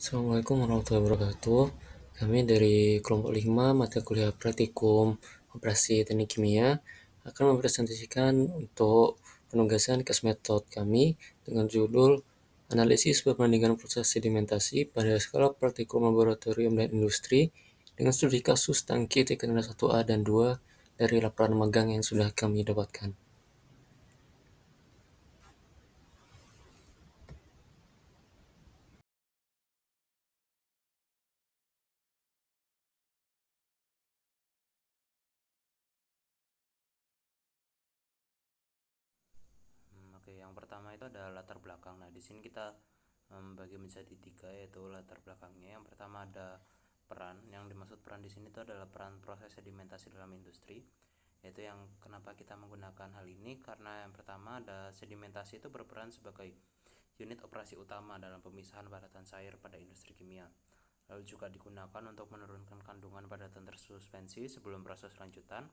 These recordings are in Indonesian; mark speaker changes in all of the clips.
Speaker 1: Assalamualaikum warahmatullahi wabarakatuh. Kami dari kelompok 5 mata kuliah praktikum operasi teknik kimia akan mempresentasikan untuk penugasan case method kami dengan judul analisis perbandingan proses sedimentasi pada skala praktikum laboratorium dan industri dengan studi kasus tangki tekanan 1A dan 2 dari laporan magang yang sudah kami dapatkan.
Speaker 2: Oke, yang pertama itu ada latar belakang. Nah, di sini kita bagi menjadi tiga, yaitu latar belakangnya. Yang pertama ada peran. Yang dimaksud peran di sini itu adalah peran proses sedimentasi dalam industri. Yaitu yang kenapa kita menggunakan hal ini, karena yang pertama ada sedimentasi itu berperan sebagai unit operasi utama dalam pemisahan padatan cair pada industri kimia. Lalu juga digunakan untuk menurunkan kandungan padatan tersuspensi sebelum proses lanjutan.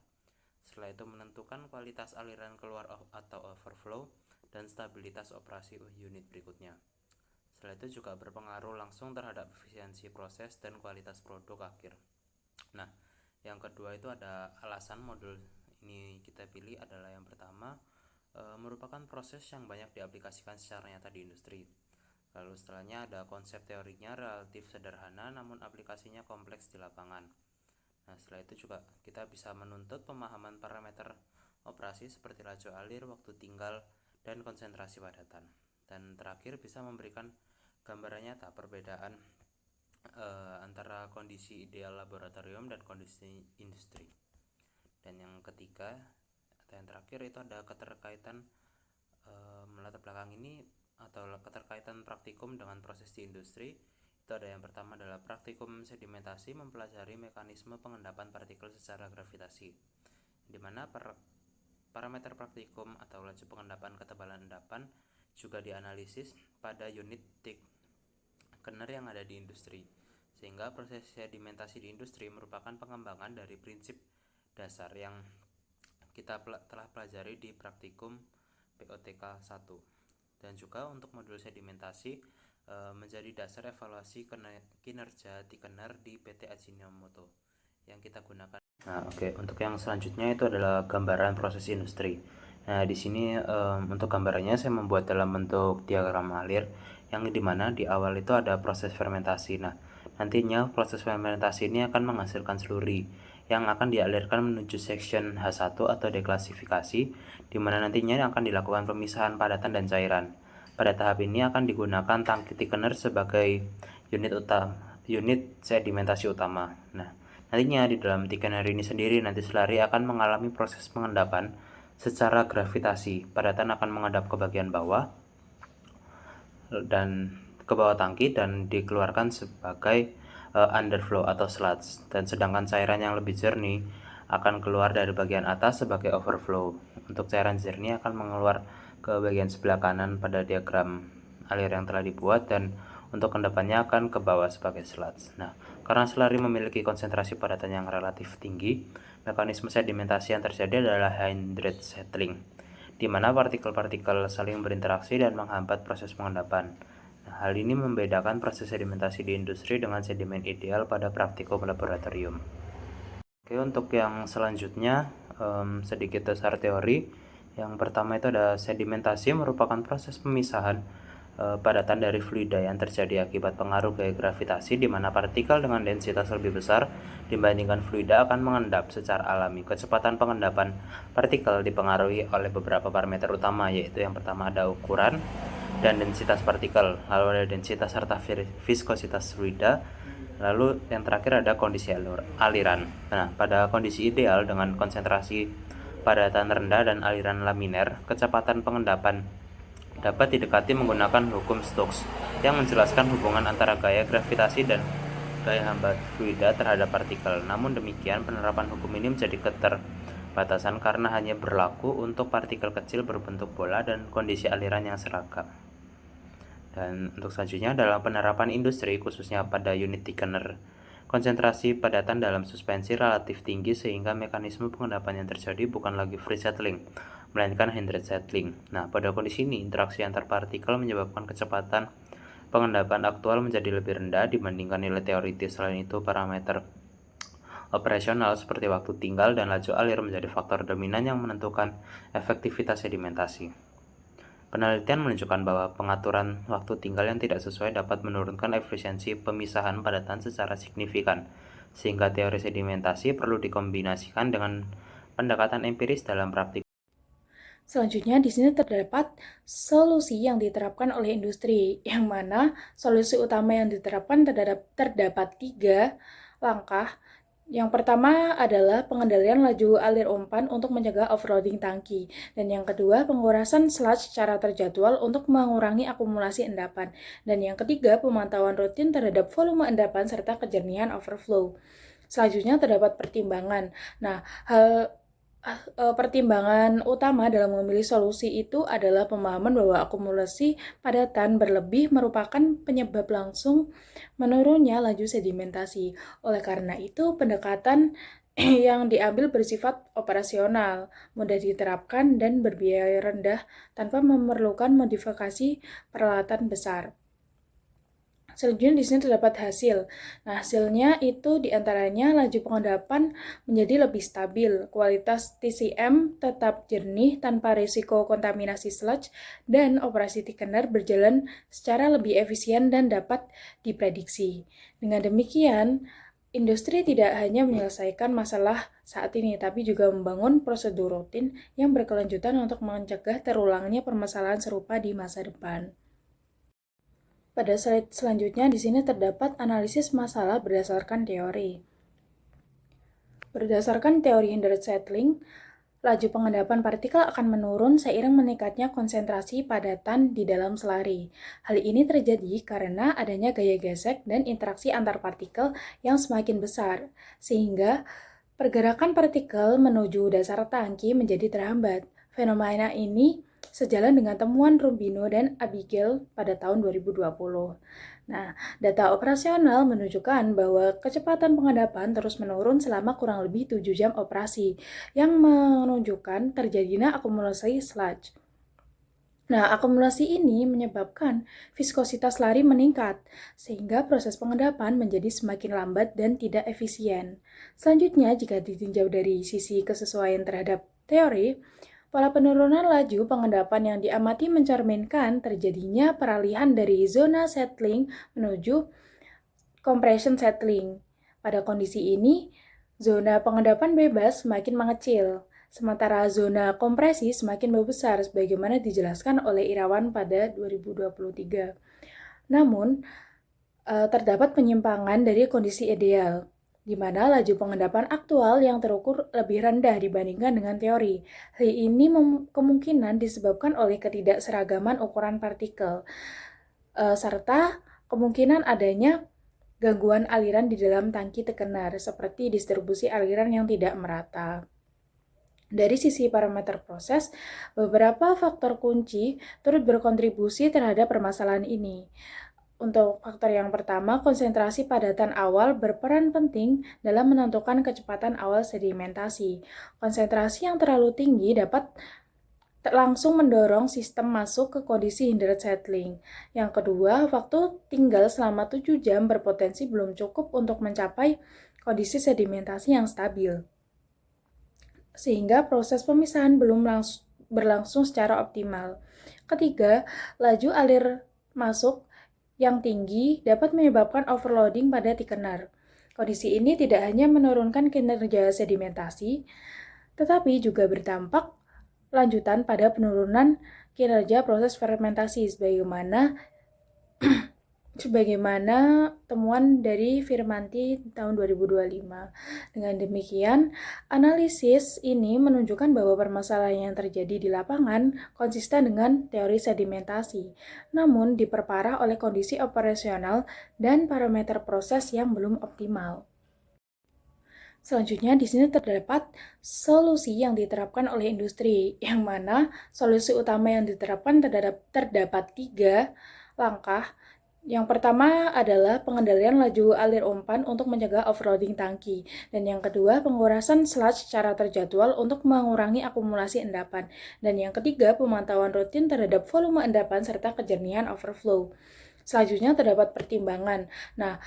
Speaker 2: Setelah itu menentukan kualitas aliran keluar atau overflow dan stabilitas operasi unit berikutnya. Setelah itu juga berpengaruh langsung terhadap efisiensi proses dan kualitas produk akhir. Nah, yang kedua itu ada alasan modul ini kita pilih adalah yang pertama, merupakan proses yang banyak diaplikasikan secara nyata di industri. Lalu setelahnya ada konsep teorinya relatif sederhana namun aplikasinya kompleks di lapangan. Nah, setelah itu juga kita bisa menuntut pemahaman parameter operasi seperti laju alir, waktu tinggal, dan konsentrasi padatan. Dan terakhir bisa memberikan gambaran nyata perbedaan antara kondisi ideal laboratorium dan kondisi industri. Dan yang ketiga atau yang terakhir itu ada keterkaitan latar belakang ini atau keterkaitan praktikum dengan proses di industri. Itu ada yang pertama adalah praktikum sedimentasi mempelajari mekanisme pengendapan partikel secara gravitasi, di mana parameter praktikum atau laju pengendapan ketebalan endapan juga dianalisis pada unit thickener yang ada di industri, sehingga proses sedimentasi di industri merupakan pengembangan dari prinsip dasar yang kita telah pelajari di praktikum POTK 1. Dan juga untuk modul sedimentasi menjadi dasar evaluasi kinerja thickener di PT Ajinomoto yang kita gunakan. Nah, oke, untuk yang selanjutnya itu adalah gambaran proses industri. Nah, di sini untuk gambarannya saya membuat dalam bentuk diagram alir yang dimana di awal itu ada proses fermentasi. Nah, nantinya proses fermentasi ini akan menghasilkan slurry yang akan dialirkan menuju section H1 atau deklasifikasi, di mana nantinya akan dilakukan pemisahan padatan dan cairan. Pada tahap ini akan digunakan tangki thickener sebagai unit sedimentasi utama. Nah, nantinya di dalam thickener ini sendiri nanti slurry akan mengalami proses pengendapan secara gravitasi. Padatan akan mengendap ke bagian bawah dan ke bawah tangki dan dikeluarkan sebagai underflow atau sludge, dan sedangkan cairan yang lebih jernih akan keluar dari bagian atas sebagai overflow. Untuk cairan jernih akan mengeluar ke bagian sebelah kanan pada diagram alir yang telah dibuat, dan untuk endapannya akan ke bawah sebagai sludge. Nah, karena slurry memiliki konsentrasi padatan yang relatif tinggi, mekanisme sedimentasi yang terjadi adalah hydrate settling, di mana partikel-partikel saling berinteraksi dan menghambat proses pengendapan. Nah, hal ini membedakan proses sedimentasi di industri dengan sedimen ideal pada praktikum laboratorium. Oke, untuk yang selanjutnya sedikit dasar teori. Yang pertama itu ada sedimentasi merupakan proses pemisahan padatan dari fluida yang terjadi akibat pengaruh gaya gravitasi, di mana partikel dengan densitas lebih besar dibandingkan fluida akan mengendap secara alami. Kecepatan pengendapan partikel dipengaruhi oleh beberapa parameter utama, yaitu yang pertama ada ukuran dan densitas partikel, lalu ada densitas serta viskositas fluida, lalu yang terakhir ada kondisi aliran. Nah, pada kondisi ideal dengan konsentrasi padatan rendah dan aliran laminer, kecepatan pengendapan dapat didekati menggunakan hukum Stokes yang menjelaskan hubungan antara gaya gravitasi dan gaya hambat fluida terhadap partikel. Namun demikian, penerapan hukum ini menjadi keterbatasan karena hanya berlaku untuk partikel kecil berbentuk bola dan kondisi aliran yang seragam. Dan untuk selanjutnya dalam penerapan industri, khususnya pada unit thickener, konsentrasi padatan dalam suspensi relatif tinggi sehingga mekanisme pengendapan yang terjadi bukan lagi free settling, melainkan hydrate settling. Nah, pada kondisi ini interaksi antar partikel menyebabkan kecepatan pengendapan aktual menjadi lebih rendah dibandingkan nilai teoritis. Selain itu, parameter operasional seperti waktu tinggal dan laju alir menjadi faktor dominan yang menentukan efektivitas sedimentasi. Penelitian menunjukkan bahwa pengaturan waktu tinggal yang tidak sesuai dapat menurunkan efisiensi pemisahan padatan secara signifikan, sehingga teori sedimentasi perlu dikombinasikan dengan pendekatan empiris dalam praktik.
Speaker 3: Selanjutnya, di sini terdapat solusi yang diterapkan oleh industri, yang mana solusi utama yang diterapkan terdapat 3 langkah. Yang pertama adalah pengendalian laju alir umpan untuk mencegah overloading tangki. Dan yang kedua, pengurasan sludge secara terjadwal untuk mengurangi akumulasi endapan. Dan yang ketiga, pemantauan rutin terhadap volume endapan serta kejernihan overflow. Selanjutnya terdapat pertimbangan. Nah, pertimbangan utama dalam memilih solusi itu adalah pemahaman bahwa akumulasi padatan berlebih merupakan penyebab langsung menurunnya laju sedimentasi. Oleh karena itu, pendekatan yang diambil bersifat operasional, mudah diterapkan, dan berbiaya rendah tanpa memerlukan modifikasi peralatan besar. Selanjutnya di sini terdapat hasil. Nah, hasilnya itu diantaranya laju pengendapan menjadi lebih stabil, kualitas TCM tetap jernih tanpa risiko kontaminasi sludge, dan operasi thickener berjalan secara lebih efisien dan dapat diprediksi. Dengan demikian, industri tidak hanya menyelesaikan masalah saat ini, tapi juga membangun prosedur rutin yang berkelanjutan untuk mencegah terulangnya permasalahan serupa di masa depan. Pada slide selanjutnya, di sini terdapat analisis masalah berdasarkan teori. Berdasarkan teori hindered settling, laju pengendapan partikel akan menurun seiring meningkatnya konsentrasi padatan di dalam selari. Hal ini terjadi karena adanya gaya gesek dan interaksi antar partikel yang semakin besar, sehingga pergerakan partikel menuju dasar tangki menjadi terhambat. Fenomena ini sejalan dengan temuan Rubino dan Abigail pada tahun 2020. Nah, data operasional menunjukkan bahwa kecepatan pengendapan terus menurun selama kurang lebih 7 jam operasi, yang menunjukkan terjadinya akumulasi sludge. Nah, akumulasi ini menyebabkan viskositas lari meningkat, sehingga proses pengendapan menjadi semakin lambat dan tidak efisien. Selanjutnya, jika ditinjau dari sisi kesesuaian terhadap teori, pola penurunan laju pengendapan yang diamati mencerminkan terjadinya peralihan dari zona settling menuju compression settling. Pada kondisi ini, zona pengendapan bebas semakin mengecil, sementara zona kompresi semakin membesar sebagaimana dijelaskan oleh Irawan pada 2023. Namun, terdapat penyimpangan dari kondisi ideal, di mana laju pengendapan aktual yang terukur lebih rendah dibandingkan dengan teori. Hal ini kemungkinan disebabkan oleh ketidakseragaman ukuran partikel, serta kemungkinan adanya gangguan aliran di dalam tangki thickener, seperti distribusi aliran yang tidak merata. Dari sisi parameter proses, beberapa faktor kunci turut berkontribusi terhadap permasalahan ini. Untuk faktor yang pertama, konsentrasi padatan awal berperan penting dalam menentukan kecepatan awal sedimentasi. Konsentrasi yang terlalu tinggi dapat langsung mendorong sistem masuk ke kondisi hindered settling. Yang kedua, waktu tinggal selama 7 jam berpotensi belum cukup untuk mencapai kondisi sedimentasi yang stabil, sehingga proses pemisahan belum berlangsung secara optimal. Ketiga, laju alir masuk yang tinggi dapat menyebabkan overloading pada thickener. Kondisi ini tidak hanya menurunkan kinerja sedimentasi, tetapi juga berdampak lanjutan pada penurunan kinerja proses fermentasi sebagaimana temuan dari Firmanti tahun 2025. Dengan demikian, analisis ini menunjukkan bahwa permasalahan yang terjadi di lapangan konsisten dengan teori sedimentasi, namun diperparah oleh kondisi operasional dan parameter proses yang belum optimal. Selanjutnya, di sini terdapat solusi yang diterapkan oleh industri, yang mana solusi utama yang diterapkan terdapat 3 langkah. Yang pertama adalah pengendalian laju alir umpan untuk mencegah overloading tangki. Dan yang kedua, pengurasan sludge secara terjadwal untuk mengurangi akumulasi endapan. Dan yang ketiga, pemantauan rutin terhadap volume endapan serta kejernihan overflow. Selanjutnya terdapat pertimbangan. Nah,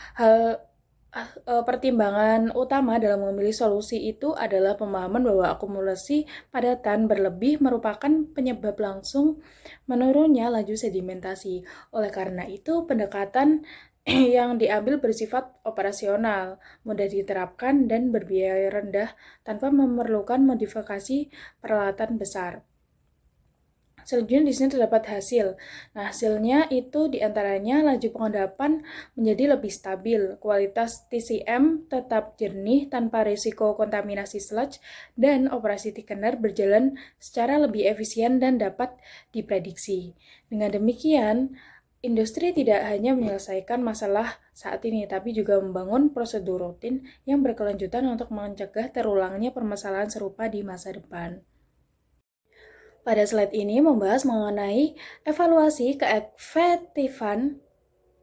Speaker 3: pertimbangan utama dalam memilih solusi itu adalah pemahaman bahwa akumulasi padatan berlebih merupakan penyebab langsung menurunnya laju sedimentasi. Oleh karena itu, pendekatan yang diambil bersifat operasional, mudah diterapkan, dan berbiaya rendah tanpa memerlukan modifikasi peralatan besar. Selanjutnya di sini terdapat hasil. Nah, hasilnya itu diantaranya laju pengendapan menjadi lebih stabil, kualitas TCM tetap jernih tanpa risiko kontaminasi sludge, dan operasi thickener berjalan secara lebih efisien dan dapat diprediksi. Dengan demikian, industri tidak hanya menyelesaikan masalah saat ini, tapi juga membangun prosedur rutin yang berkelanjutan untuk mencegah terulangnya permasalahan serupa di masa depan. Pada slide ini membahas mengenai evaluasi keefektifan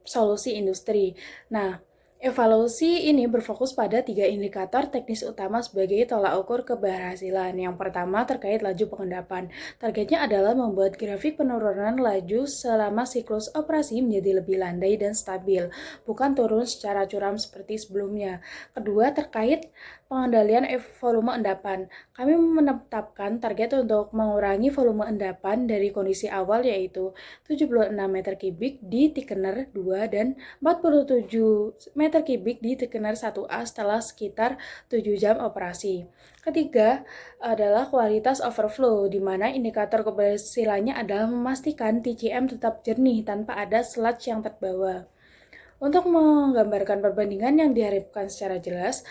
Speaker 3: solusi industri. Nah, evaluasi ini berfokus pada 3 indikator teknis utama sebagai tolak ukur keberhasilan. Yang pertama terkait laju pengendapan. Targetnya adalah membuat grafik penurunan laju selama siklus operasi menjadi lebih landai dan stabil, bukan turun secara curam seperti sebelumnya. Kedua, terkait pengendalian volume endapan. Kami menetapkan target untuk mengurangi volume endapan dari kondisi awal yaitu 76 meter kubik di thickener 2 dan 47 meter kubik di thickener 1A setelah sekitar 7 jam operasi. Ketiga adalah kualitas overflow, di mana indikator keberhasilannya adalah memastikan TCM tetap jernih tanpa ada sludge yang terbawa. Untuk menggambarkan perbandingan yang diharapkan secara jelas,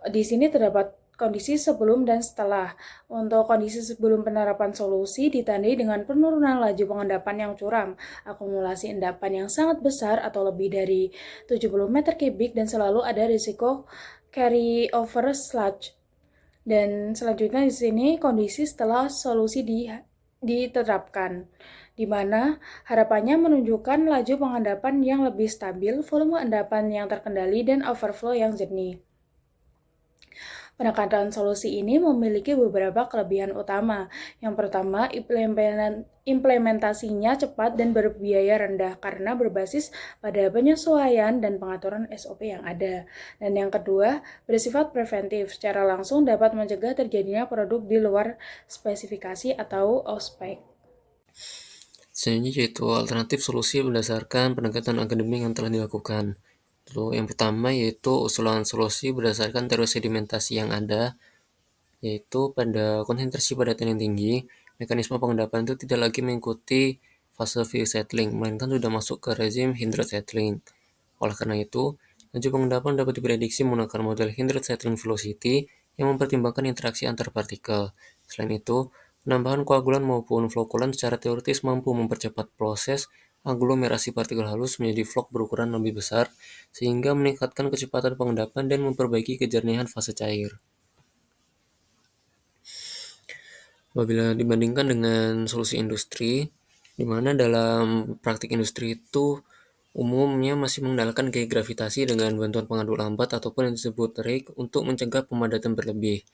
Speaker 3: di sini terdapat kondisi sebelum dan setelah. Untuk kondisi sebelum penerapan solusi ditandai dengan penurunan laju pengendapan yang curam, akumulasi endapan yang sangat besar atau lebih dari 70 meter kubik, dan selalu ada risiko carry over sludge. Dan selanjutnya di sini kondisi setelah solusi diterapkan, di mana harapannya menunjukkan laju pengendapan yang lebih stabil, volume endapan yang terkendali, dan overflow yang jernih. Pendekatan solusi ini memiliki beberapa kelebihan utama. Yang pertama, implementasinya cepat dan berbiaya rendah karena berbasis pada penyesuaian dan pengaturan SOP yang ada. Dan yang kedua, bersifat preventif, secara langsung dapat mencegah terjadinya produk di luar spesifikasi atau ospek.
Speaker 1: Selanjutnya yaitu alternatif solusi berdasarkan pendekatan akademik yang telah dilakukan. Lalu yang pertama yaitu usulan solusi berdasarkan teori sedimentasi yang ada, yaitu pada konsentrasi padatan yang tinggi, mekanisme pengendapan itu tidak lagi mengikuti fase field settling, melainkan sudah masuk ke rezim hindrance settling. Oleh karena itu, laju pengendapan dapat diprediksi menggunakan model hindrance settling velocity yang mempertimbangkan interaksi antar partikel. Selain itu, penambahan koagulan maupun flokulan secara teoritis mampu mempercepat proses aglomerasi partikel halus menjadi vlok berukuran lebih besar, sehingga meningkatkan kecepatan pengendapan dan memperbaiki kejernihan fase cair. Apabila dibandingkan dengan solusi industri, di mana dalam praktik industri itu umumnya masih mengandalkan gaya gravitasi dengan bantuan pengaduk lambat ataupun yang disebut rake untuk mencegah pemadatan berlebih.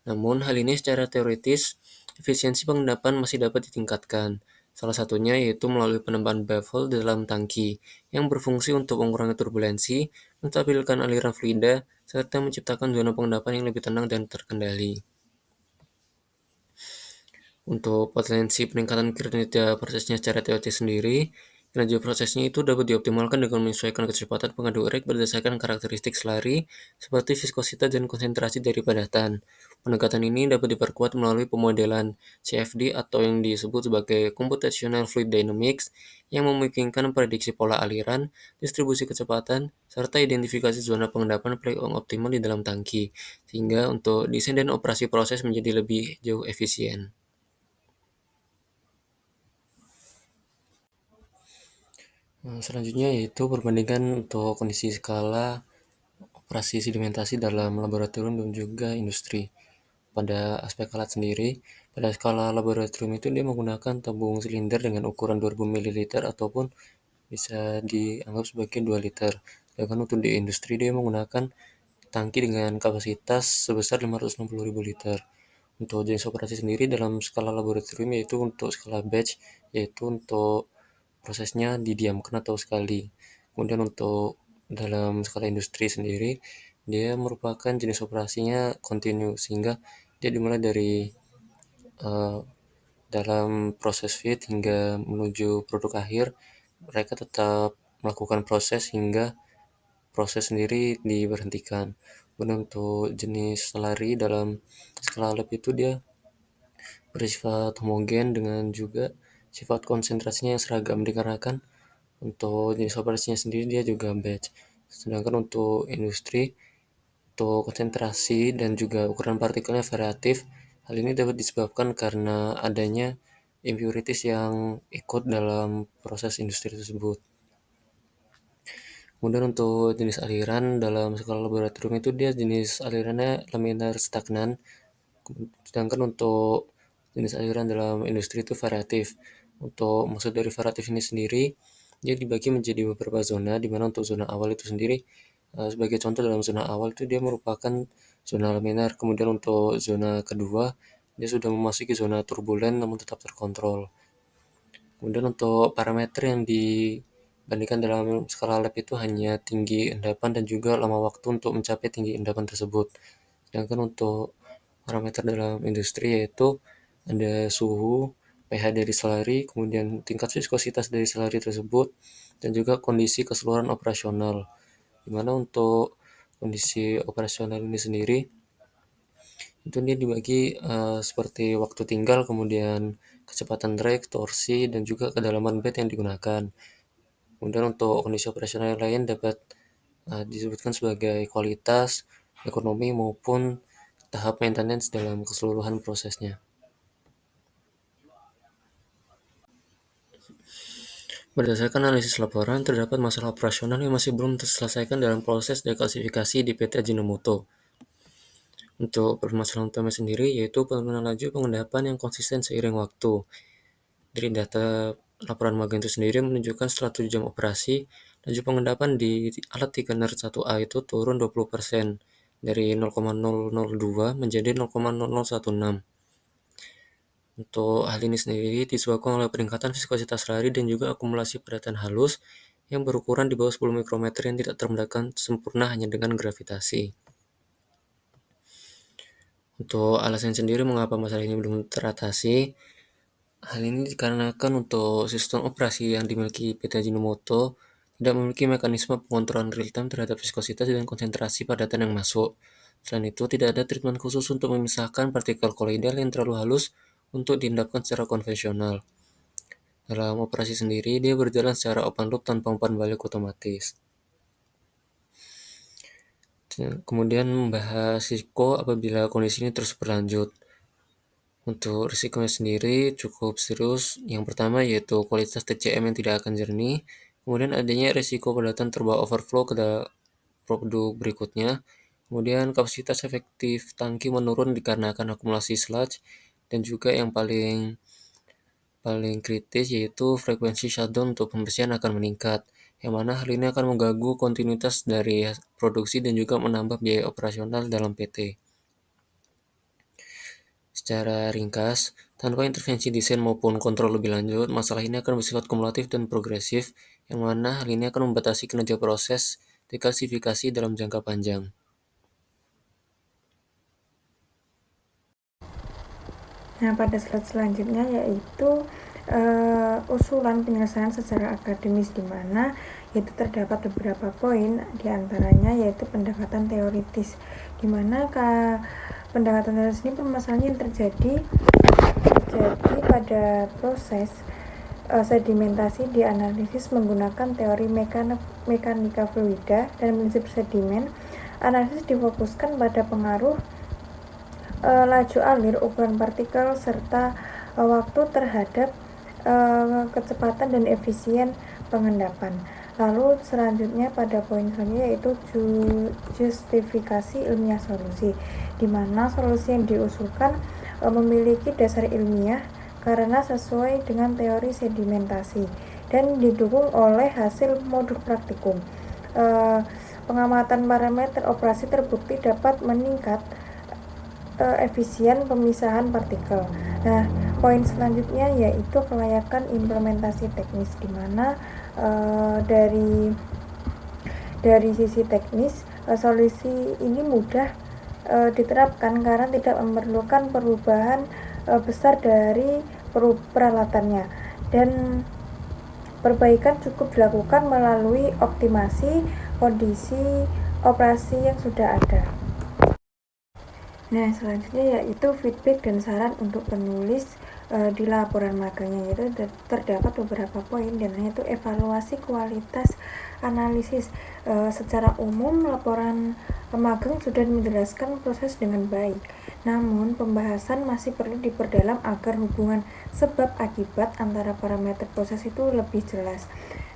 Speaker 1: Namun, hal ini secara teoritis, efisiensi pengendapan masih dapat ditingkatkan. Salah satunya yaitu melalui penambahan baffle di dalam tangki, yang berfungsi untuk mengurangi turbulensi, menstabilkan aliran fluida, serta menciptakan zona pengendapan yang lebih tenang dan terkendali. Untuk potensi peningkatan kinerja prosesnya secara teoritis sendiri, kinerja prosesnya itu dapat dioptimalkan dengan menyesuaikan kecepatan pengaduk rake berdasarkan karakteristik selari seperti viskositas dan konsentrasi dari padatan. Pendekatan ini dapat diperkuat melalui pemodelan CFD atau yang disebut sebagai Computational Fluid Dynamics yang memungkinkan prediksi pola aliran, distribusi kecepatan, serta identifikasi zona pengendapan paling optimal di dalam tangki, sehingga untuk desain dan operasi proses menjadi lebih jauh efisien. Selanjutnya yaitu perbandingan untuk kondisi skala operasi sedimentasi dalam laboratorium dan juga industri. Pada aspek alat sendiri, pada skala laboratorium itu dia menggunakan tabung silinder dengan ukuran 2000 ml ataupun bisa dianggap sebagai 2 liter. Sedangkan untuk di industri dia menggunakan tangki dengan kapasitas sebesar 560.000 liter. Untuk jenis operasi sendiri dalam skala laboratorium yaitu untuk skala batch, yaitu untuk prosesnya didiamkan atau sekali. Kemudian untuk dalam skala industri sendiri, dia merupakan jenis operasinya kontinu, sehingga dia dimulai dari uh, dalam proses feed hingga menuju produk akhir, mereka tetap melakukan proses hingga proses sendiri diberhentikan. Kemudian untuk jenis selari dalam skala lab itu dia bersifat homogen dengan juga sifat konsentrasinya yang seragam, dikarenakan untuk jenis operasinya sendiri dia juga batch. Sedangkan untuk industri, untuk konsentrasi dan juga ukuran partikelnya variatif. Hal ini dapat disebabkan karena adanya impurities yang ikut dalam proses industri tersebut. Kemudian untuk jenis aliran dalam skala laboratorium itu dia jenis alirannya laminar stagnan, sedangkan untuk jenis aliran dalam industri itu variatif. Untuk maksud dari variatif ini sendiri, dia dibagi menjadi beberapa zona, di mana untuk zona awal itu sendiri, sebagai contoh dalam zona awal itu dia merupakan zona laminar. Kemudian untuk zona kedua, dia sudah memasuki zona turbulen namun tetap terkontrol. Kemudian untuk parameter yang dibandingkan dalam skala lab itu hanya tinggi endapan dan juga lama waktu untuk mencapai tinggi endapan tersebut. Sedangkan untuk parameter dalam industri yaitu ada suhu, pH dari selari, kemudian tingkat viskositas dari selari tersebut, dan juga kondisi keseluruhan operasional. Di mana untuk kondisi operasional ini sendiri, itu dia dibagi seperti waktu tinggal, kemudian kecepatan drag, torsi, dan juga kedalaman bed yang digunakan. Kemudian untuk kondisi operasional yang lain dapat disebutkan sebagai kualitas, ekonomi, maupun tahap maintenance dalam keseluruhan prosesnya. Berdasarkan analisis laporan, terdapat masalah operasional yang masih belum terselesaikan dalam proses deklasifikasi di PT Ajinomoto. Untuk permasalahan utama sendiri yaitu penurunan laju pengendapan yang konsisten seiring waktu. Dari data laporan magang itu sendiri menunjukkan setelah 7 jam operasi, laju pengendapan di alat Thickener 1A itu turun 20%, dari 0,002 menjadi 0,0016. Untuk hal ini sendiri disebabkan oleh peningkatan viskositas selari dan juga akumulasi padatan halus yang berukuran di bawah 10 mikrometer yang tidak terendapkan sempurna hanya dengan gravitasi. Untuk alasan sendiri mengapa masalah ini belum teratasi, hal ini dikarenakan untuk sistem operasi yang dimiliki PT Ajinomoto tidak memiliki mekanisme pengontrolan real-time terhadap viskositas dan konsentrasi padatan yang masuk. Selain itu, tidak ada treatment khusus untuk memisahkan partikel koloidal yang terlalu halus untuk diendapkan secara konvensional. Dalam operasi sendiri, dia berjalan secara open loop tanpa umpan balik otomatis. Kemudian membahas risiko apabila kondisi ini terus berlanjut. Untuk risikonya sendiri cukup serius. Yang pertama yaitu kualitas TCM yang tidak akan jernih. Kemudian adanya risiko padatan terbawa overflow ke produk berikutnya. Kemudian kapasitas efektif tangki menurun dikarenakan akumulasi sludge. Dan juga yang paling kritis yaitu frekuensi shutdown untuk pembersihan akan meningkat, yang mana hal ini akan mengganggu kontinuitas dari produksi dan juga menambah biaya operasional dalam PT. Secara ringkas, tanpa intervensi desain maupun kontrol lebih lanjut, masalah ini akan bersifat kumulatif dan progresif, yang mana hal ini akan membatasi kinerja proses dekalsifikasi dalam jangka panjang.
Speaker 3: Nah, pada slide selanjutnya yaitu usulan penyelesaian secara akademis, di mana yaitu terdapat beberapa poin, diantaranya yaitu pendekatan teoritis, di mana pendekatan teoritis ini permasalahan yang terjadi pada proses sedimentasi dianalisis menggunakan teori mekanika fluida dan prinsip sedimen. Analisis difokuskan pada pengaruh laju alir, ukuran partikel, serta waktu terhadap kecepatan dan efisien pengendapan. Lalu selanjutnya pada poin selanjutnya yaitu justifikasi ilmiah solusi, di mana solusi yang diusulkan memiliki dasar ilmiah karena sesuai dengan teori sedimentasi dan didukung oleh hasil modul praktikum. Pengamatan parameter operasi terbukti dapat meningkat efisien pemisahan partikel. Nah, Poin selanjutnya yaitu kelayakan implementasi teknis, di mana dari sisi teknis solusi ini mudah diterapkan karena tidak memerlukan perubahan besar dari peralatannya, dan perbaikan cukup dilakukan melalui optimasi kondisi operasi yang sudah ada. Nah, selanjutnya yaitu feedback dan saran untuk penulis di laporan magangnya, yaitu terdapat beberapa poin, dan yaitu evaluasi kualitas analisis. Secara umum laporan magang sudah menjelaskan proses dengan baik, namun pembahasan masih perlu diperdalam agar hubungan sebab akibat antara parameter proses itu lebih jelas.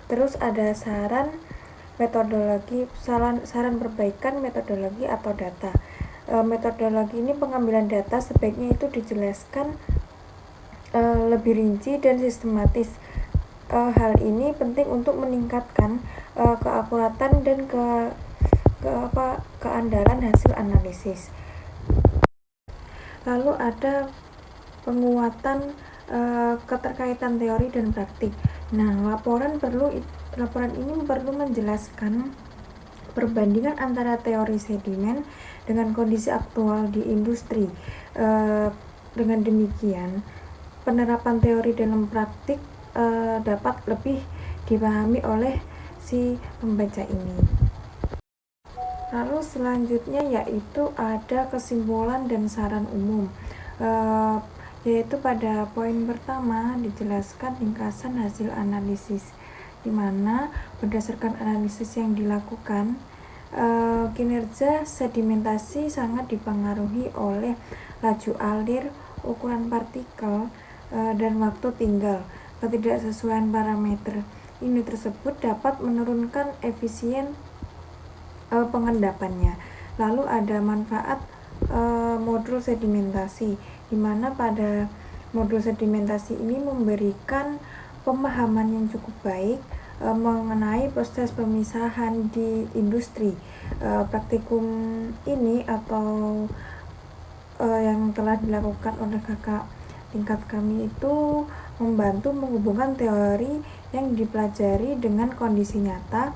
Speaker 3: Terus ada saran metodologi, saran perbaikan metodologi atau data. Metodologi ini pengambilan data sebaiknya itu dijelaskan lebih rinci dan sistematis. Hal ini penting untuk meningkatkan keakuratan dan keandalan hasil analisis. Lalu ada penguatan keterkaitan teori dan praktik. Nah, laporan ini perlu menjelaskan perbandingan antara teori sedimen dengan kondisi aktual di industri. Dengan demikian, penerapan teori dalam praktik dapat lebih dipahami oleh si pembaca ini. Lalu selanjutnya yaitu ada kesimpulan dan saran umum, yaitu pada poin pertama dijelaskan ringkasan hasil analisis, di mana berdasarkan analisis yang dilakukan, kinerja sedimentasi sangat dipengaruhi oleh laju alir, ukuran partikel, dan waktu tinggal. Ketidaksesuaian parameter ini tersebut dapat menurunkan efisien pengendapannya. Lalu ada manfaat modul sedimentasi, di mana pada modul sedimentasi ini memberikan pemahaman yang cukup baik mengenai proses pemisahan di industri. Praktikum ini atau yang telah dilakukan oleh kakak tingkat kami itu membantu menghubungkan teori yang dipelajari dengan kondisi nyata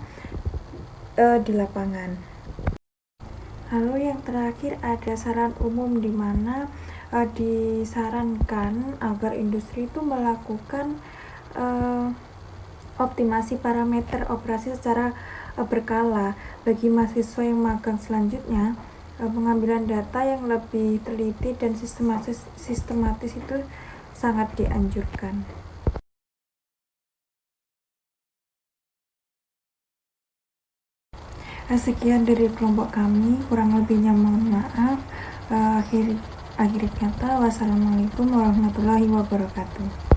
Speaker 3: di lapangan. Lalu yang terakhir ada saran umum, di mana disarankan agar industri itu melakukan optimasi parameter operasi secara berkala. Bagi mahasiswa yang magang selanjutnya, pengambilan data yang lebih teliti dan sistematis itu sangat dianjurkan. Sekian dari kelompok kami, kurang lebihnya mohon maaf. Akhir kata, wassalamualaikum warahmatullahi wabarakatuh.